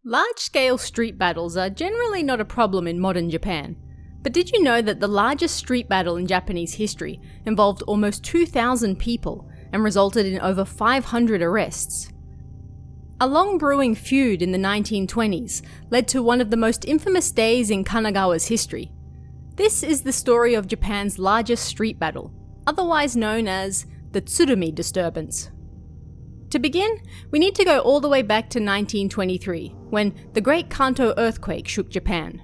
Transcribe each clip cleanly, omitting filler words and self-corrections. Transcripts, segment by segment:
Large-scale street battles are generally not a problem in modern Japan, but did you know that the largest street battle in Japanese history involved almost 2,000 people and resulted in over 500 arrests? A long-brewing feud in the 1920s led to one of the most infamous days in Kanagawa's history. This is the story of Japan's largest street battle, otherwise known as the Tsurumi disturbance. To begin, we need to go all the way back to 1923, when the Great Kanto earthquake shook Japan.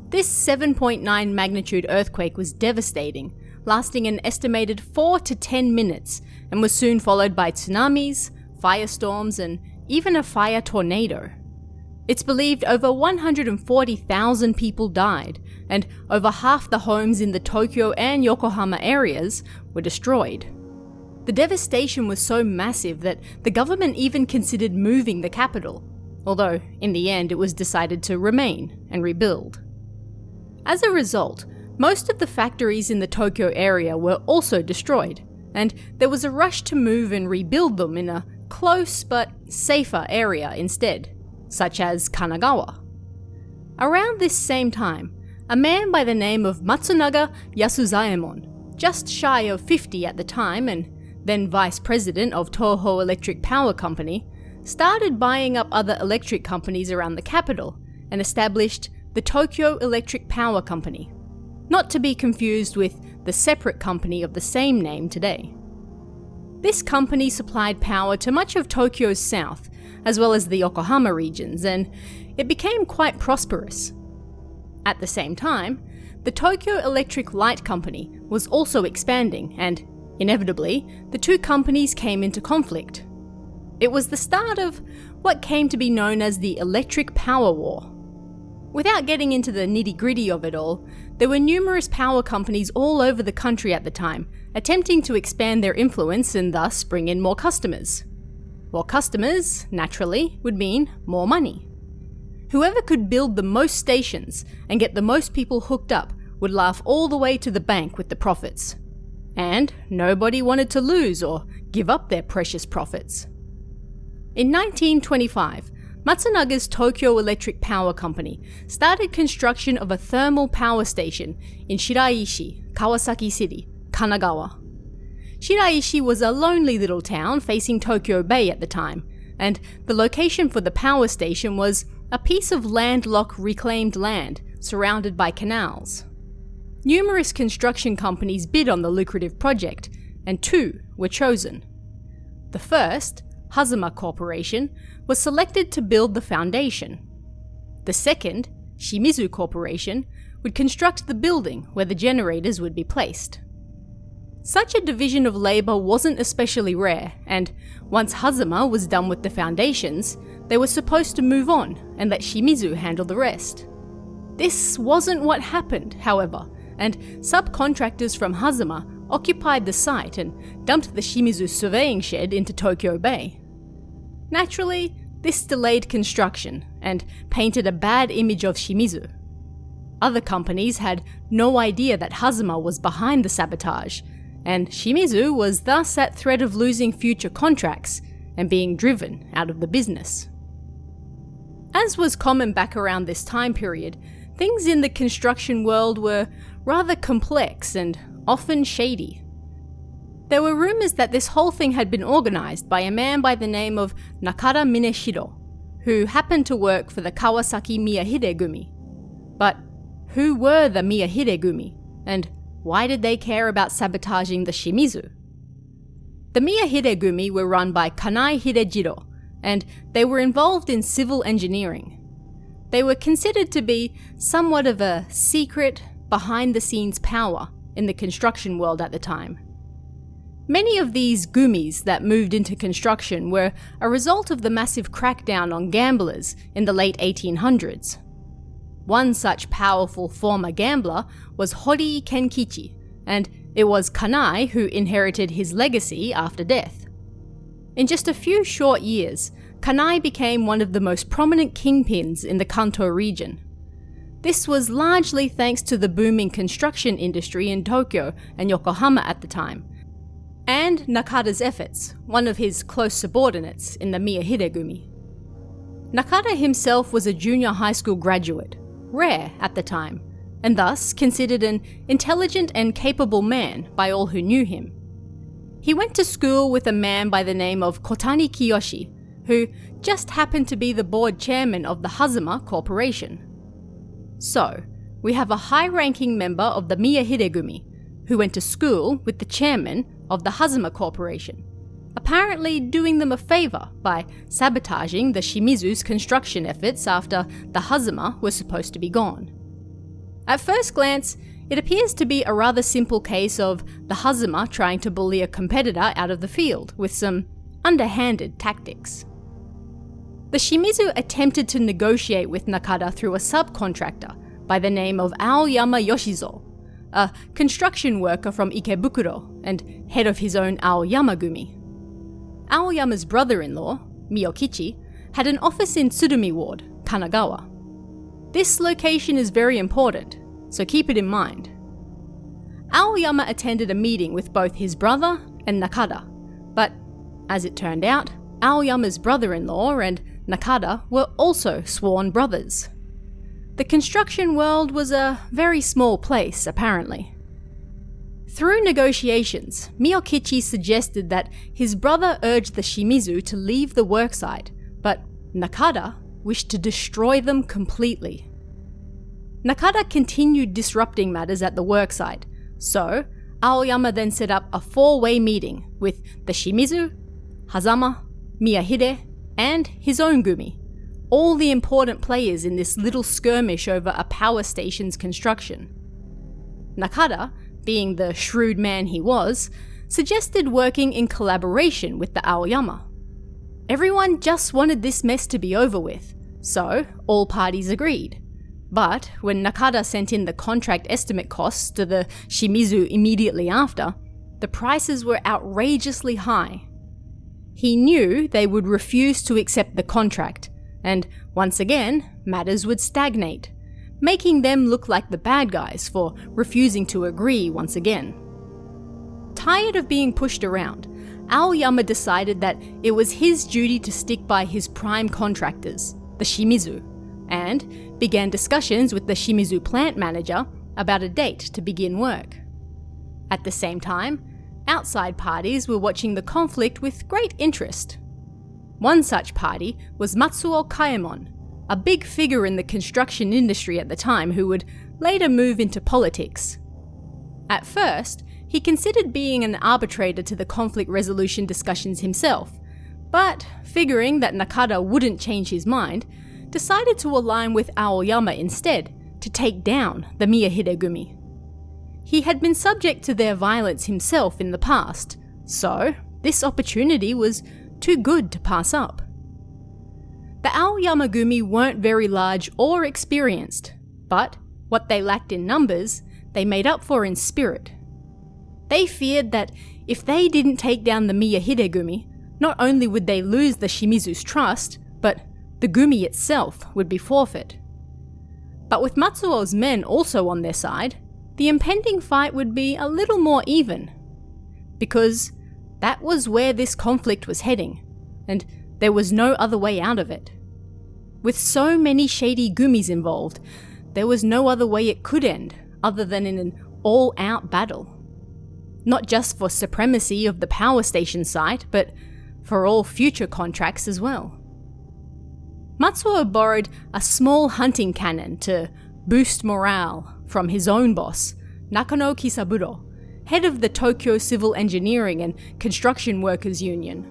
This 7.9 magnitude earthquake was devastating, lasting an estimated 4 to 10 minutes, and was soon followed by tsunamis, firestorms, and even a fire tornado. It's believed over 140,000 people died, and over half the homes in the Tokyo and Yokohama areas were destroyed. The devastation was so massive that the government even considered moving the capital, although in the end it was decided to remain and rebuild. As a result, most of the factories in the Tokyo area were also destroyed, and there was a rush to move and rebuild them in a close but safer area instead, such as Kanagawa. Around this same time, a man by the name of Matsunaga Yasuzaemon, just shy of 50 at the time and then vice president of Toho Electric Power Company, started buying up other electric companies around the capital and established the Tokyo Electric Power Company, not to be confused with the separate company of the same name today. This company supplied power to much of Tokyo's south, as well as the Yokohama regions, and it became quite prosperous. At the same time, the Tokyo Electric Light Company was also expanding, and inevitably, the two companies came into conflict. It was the start of what came to be known as the Electric Power War. Without getting into the nitty-gritty of it all, there were numerous power companies all over the country at the time, attempting to expand their influence and thus bring in more customers. More customers, naturally, would mean more money. Whoever could build the most stations and get the most people hooked up would laugh all the way to the bank with the profits. And nobody wanted to lose or give up their precious profits. In 1925, Matsunaga's Tokyo Electric Power Company started construction of a thermal power station in Shiraishi, Kawasaki City, Kanagawa. Shiraishi was a lonely little town facing Tokyo Bay at the time, and the location for the power station was a piece of landlocked reclaimed land surrounded by canals. Numerous construction companies bid on the lucrative project, and two were chosen. The first, Hazuma Corporation, was selected to build the foundation. The second, Shimizu Corporation, would construct the building where the generators would be placed. Such a division of labour wasn't especially rare, and once Hazuma was done with the foundations, they were supposed to move on and let Shimizu handle the rest. This wasn't what happened, however, and subcontractors from Hazuma occupied the site and dumped the Shimizu surveying shed into Tokyo Bay. Naturally, this delayed construction and painted a bad image of Shimizu. Other companies had no idea that Hazuma was behind the sabotage, and Shimizu was thus at threat of losing future contracts and being driven out of the business. As was common back around this time period, things in the construction world were rather complex and often shady. There were rumours that this whole thing had been organised by a man by the name of Nakara Mineshiro, who happened to work for the Kawasaki Miyahide-gumi. But who were the Miyahide-gumi, and why did they care about sabotaging the Shimizu? The Miyahide-gumi were run by Kanai Hidejiro, and they were involved in civil engineering. They were considered to be somewhat of a secret, behind-the-scenes power in the construction world at the time. Many of these gumis that moved into construction were a result of the massive crackdown on gamblers in the late 1800s. One such powerful former gambler was Horii Kenkichi, and it was Kanai who inherited his legacy after death. In just a few short years, Kanai became one of the most prominent kingpins in the Kanto region. This was largely thanks to the booming construction industry in Tokyo and Yokohama at the time, and Nakada's efforts, one of his close subordinates in the Miyahide-gumi. Nakada himself was a junior high school graduate, rare at the time, and thus considered an intelligent and capable man by all who knew him. He went to school with a man by the name of Kotani Kiyoshi, who just happened to be the board chairman of the Hazama Corporation. So, we have a high-ranking member of the Miyahide Gumi, who went to school with the chairman of the Hazama Corporation, apparently doing them a favour by sabotaging the Shimizu's construction efforts after the Hazama was supposed to be gone. At first glance, it appears to be a rather simple case of the Hazama trying to bully a competitor out of the field with some underhanded tactics. The Shimizu attempted to negotiate with Nakada through a subcontractor by the name of Aoyama Yoshizo, a construction worker from Ikebukuro and head of his own Aoyama Gumi. Aoyama's brother-in-law, Miyokichi, had an office in Tsurumi Ward, Kanagawa. This location is very important, so keep it in mind. Aoyama attended a meeting with both his brother and Nakada, but as it turned out, Aoyama's brother-in-law and Nakada were also sworn brothers. The construction world was a very small place, apparently. Through negotiations, Miyokichi suggested that his brother urged the Shimizu to leave the worksite, but Nakada wished to destroy them completely. Nakada continued disrupting matters at the worksite, so Aoyama then set up a four-way meeting with the Shimizu, Hazama, Miyahide, and his own Gumi, all the important players in this little skirmish over a power station's construction. Nakada, being the shrewd man he was, suggested working in collaboration with the Aoyama. Everyone just wanted this mess to be over with, so all parties agreed. But when Nakada sent in the contract estimate costs to the Shimizu immediately after, the prices were outrageously high. He knew they would refuse to accept the contract, and once again, matters would stagnate, making them look like the bad guys for refusing to agree once again. Tired of being pushed around, Aoyama decided that it was his duty to stick by his prime contractors, the Shimizu, and began discussions with the Shimizu plant manager about a date to begin work. At the same time, outside parties were watching the conflict with great interest. One such party was Matsuo Kaemon, a big figure in the construction industry at the time who would later move into politics. At first, he considered being an arbitrator to the conflict resolution discussions himself, but figuring that Nakada wouldn't change his mind, decided to align with Aoyama instead to take down the Miyahide Gumi. He had been subject to their violence himself in the past, so this opportunity was too good to pass up. The Aoyama Gumi weren't very large or experienced, but what they lacked in numbers, they made up for in spirit. They feared that if they didn't take down the Miyahide Gumi, not only would they lose the Shimizu's trust, but the Gumi itself would be forfeit. But with Matsuo's men also on their side, the impending fight would be a little more even. Because that was where this conflict was heading, and there was no other way out of it. With so many shady Gumis involved, there was no other way it could end other than in an all-out battle. Not just for supremacy of the power station site, but for all future contracts as well. Matsuo borrowed a small hunting cannon to boost morale from his own boss, Nakano Kisaburo, head of the Tokyo Civil Engineering and Construction Workers Union.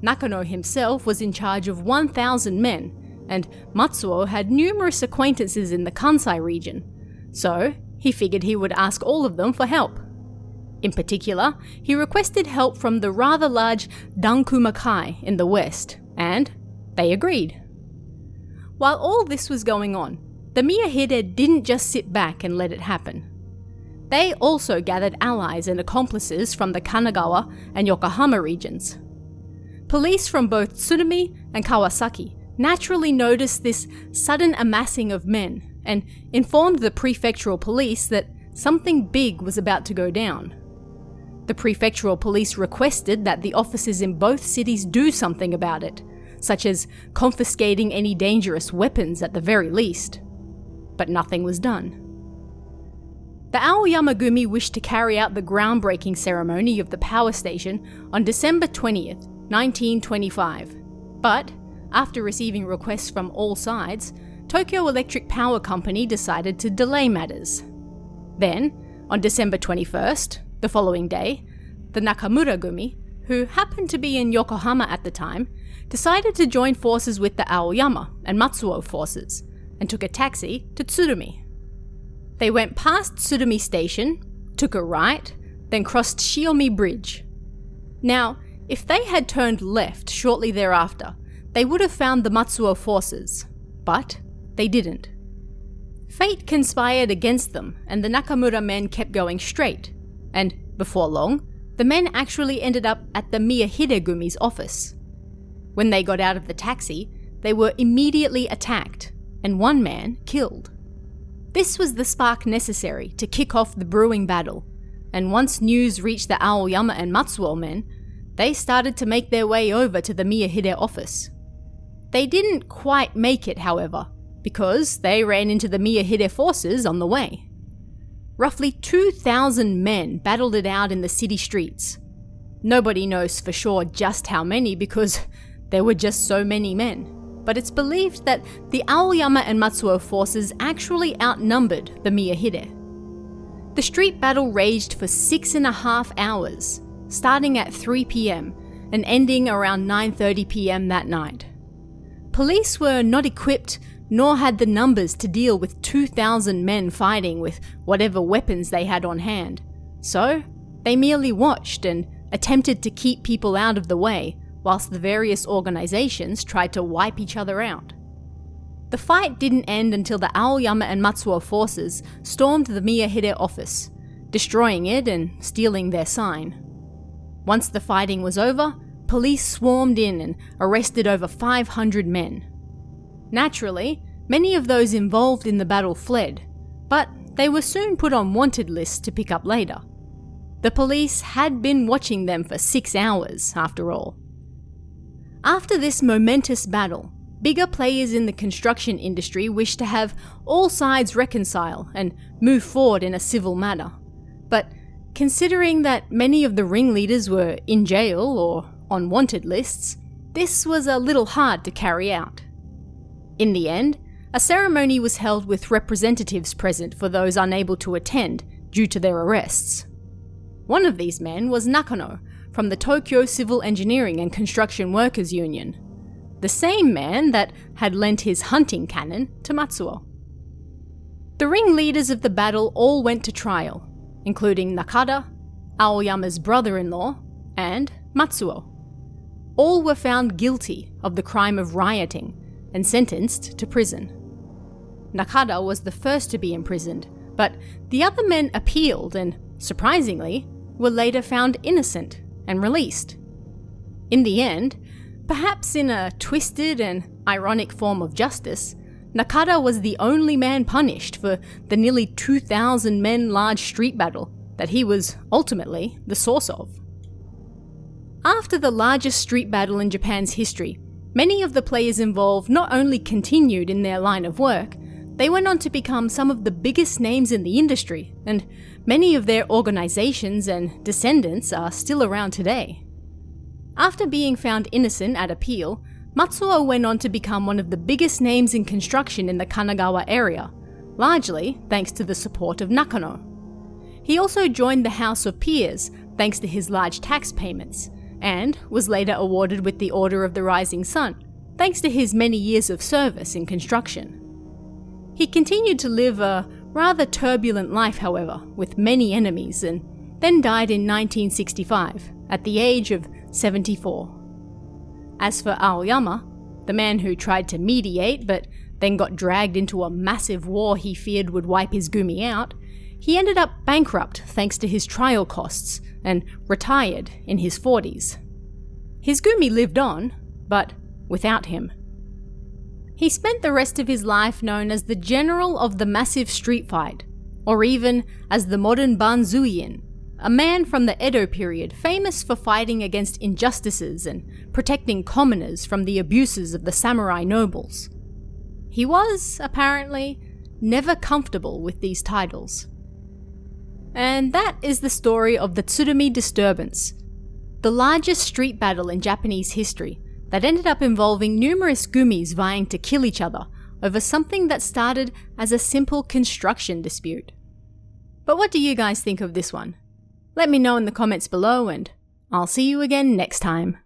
Nakano himself was in charge of 1,000 men, and Matsuo had numerous acquaintances in the Kansai region, so he figured he would ask all of them for help. In particular, he requested help from the rather large Dankumakai in the west, and they agreed. While all this was going on, the Miyahide didn't just sit back and let it happen. They also gathered allies and accomplices from the Kanagawa and Yokohama regions. Police from both Tsurumi and Kawasaki naturally noticed this sudden amassing of men and informed the prefectural police that something big was about to go down. The prefectural police requested that the officers in both cities do something about it, such as confiscating any dangerous weapons at the very least. But nothing was done. The Aoyama Gumi wished to carry out the groundbreaking ceremony of the power station on December 20th, 1925. But, after receiving requests from all sides, Tokyo Electric Power Company decided to delay matters. Then, on December 21st, the following day, the Nakamura Gumi, who happened to be in Yokohama at the time, decided to join forces with the Aoyama and Matsuo forces, and took a taxi to Tsurumi. They went past Tsurumi Station, took a right, then crossed Shiomi Bridge. Now, if they had turned left shortly thereafter, they would have found the Matsuo forces, but they didn't. Fate conspired against them, and the Nakamura men kept going straight, and before long, the men actually ended up at the Miyahide Gumi's office. When they got out of the taxi, they were immediately attacked, and one man killed. This was the spark necessary to kick off the brewing battle, and once news reached the Aoyama and Matsuo men, they started to make their way over to the Miyahide office. They didn't quite make it, however, because they ran into the Miyahide forces on the way. Roughly 2,000 men battled it out in the city streets. Nobody knows for sure just how many because there were just so many men. But it's believed that the Aoyama and Matsuo forces actually outnumbered the Miyahide. The street battle raged for 6.5 hours, starting at 3 p.m. and ending around 9:30 p.m. that night. Police were not equipped nor had the numbers to deal with 2,000 men fighting with whatever weapons they had on hand, so they merely watched and attempted to keep people out of the way whilst the various organizations tried to wipe each other out. The fight didn't end until the Aoyama and Matsuo forces stormed the Miyahide office, destroying it and stealing their sign. Once the fighting was over, police swarmed in and arrested over 500 men. Naturally, many of those involved in the battle fled, but they were soon put on wanted lists to pick up later. The police had been watching them for 6 hours, after all. After this momentous battle, bigger players in the construction industry wished to have all sides reconcile and move forward in a civil manner. But considering that many of the ringleaders were in jail or on wanted lists, this was a little hard to carry out. In the end, a ceremony was held with representatives present for those unable to attend due to their arrests. One of these men was Nakano from the Tokyo Civil Engineering and Construction Workers Union, the same man that had lent his hunting cannon to Matsuo. The ringleaders of the battle all went to trial, including Nakada, Aoyama's brother-in-law, and Matsuo. All were found guilty of the crime of rioting and sentenced to prison. Nakada was the first to be imprisoned, but the other men appealed and, surprisingly, were later found innocent and released. In the end, perhaps in a twisted and ironic form of justice, Nakada was the only man punished for the nearly 2,000 men large street battle that he was ultimately the source of. After the largest street battle in Japan's history, many of the players involved not only continued in their line of work, they went on to become some of the biggest names in the industry, and many of their organizations and descendants are still around today. After being found innocent at appeal, Matsuo went on to become one of the biggest names in construction in the Kanagawa area, largely thanks to the support of Nakano. He also joined the House of Peers thanks to his large tax payments, and was later awarded with the Order of the Rising Sun, thanks to his many years of service in construction. He continued to live a rather turbulent life, however, with many enemies, and then died in 1965, at the age of 74. As for Aoyama, the man who tried to mediate but then got dragged into a massive war he feared would wipe his gumi out, he ended up bankrupt thanks to his trial costs and retired in his 40s. His gumi lived on, but without him. He spent the rest of his life known as the General of the Massive Street Fight, or even as the modern Banzuyin, a man from the Edo period famous for fighting against injustices and protecting commoners from the abuses of the samurai nobles. He was, apparently, never comfortable with these titles. And that is the story of the Tsurumi disturbance, the largest street battle in Japanese history that ended up involving numerous gumis vying to kill each other over something that started as a simple construction dispute. But what do you guys think of this one? Let me know in the comments below, and I'll see you again next time.